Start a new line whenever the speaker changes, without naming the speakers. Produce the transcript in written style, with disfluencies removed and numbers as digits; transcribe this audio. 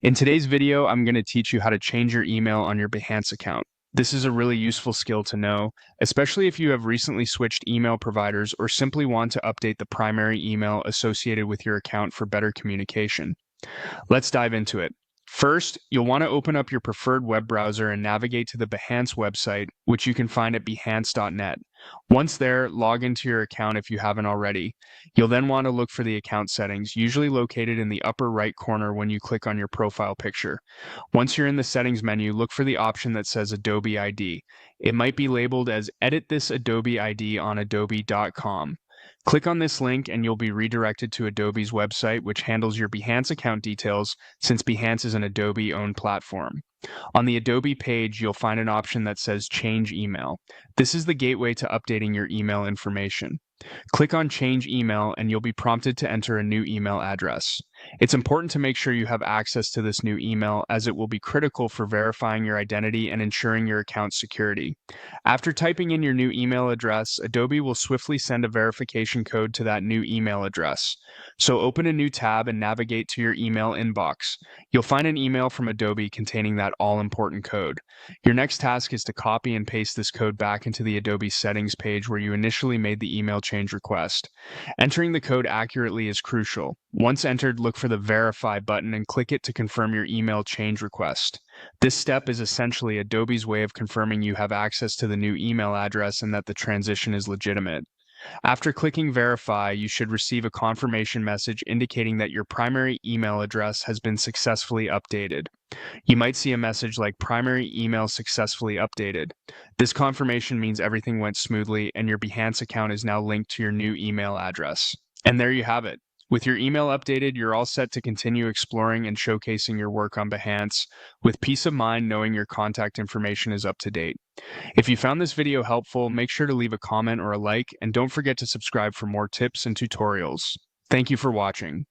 In today's video, I'm going to teach you how to change your email on your Behance account. This is a really useful skill to know, especially if you have recently switched email providers or simply want to update the primary email associated with your account for better communication. Let's dive into it. First, you'll want to open up your preferred web browser and navigate to the Behance website, which you can find at behance.net. Once there, log into your account if you haven't already. You'll then want to look for the account settings, usually located in the upper right corner when you click on your profile picture. Once you're in the settings menu, look for the option that says Adobe ID. It might be labeled as Edit this Adobe ID on adobe.com. Click on this link and you'll be redirected to Adobe's website, which handles your Behance account details since Behance is an Adobe-owned platform. On the Adobe page, you'll find an option that says Change Email. This is the gateway to updating your email information. Click on Change Email and you'll be prompted to enter a new email address. It's important to make sure you have access to this new email as it will be critical for verifying your identity and ensuring your account's security. After typing in your new email address, Adobe will swiftly send a verification code to that new email address. So open a new tab and navigate to your email inbox. You'll find an email from Adobe containing that all-important code. Your next task is to copy and paste this code back into the Adobe settings page where you initially made the email change request. Entering the code accurately is crucial. Once entered, look for the Verify button and click it to confirm your email change request. This step is essentially Adobe's way of confirming you have access to the new email address and that the transition is legitimate. After clicking Verify, you should receive a confirmation message indicating that your primary email address has been successfully updated. You might see a message like Primary Email Successfully Updated. This confirmation means everything went smoothly and your Behance account is now linked to your new email address. And there you have it. With your email updated, you're all set to continue exploring and showcasing your work on Behance, with peace of mind knowing your contact information is up to date. If you found this video helpful, make sure to leave a comment or a like, and don't forget to subscribe for more tips and tutorials. Thank you for watching.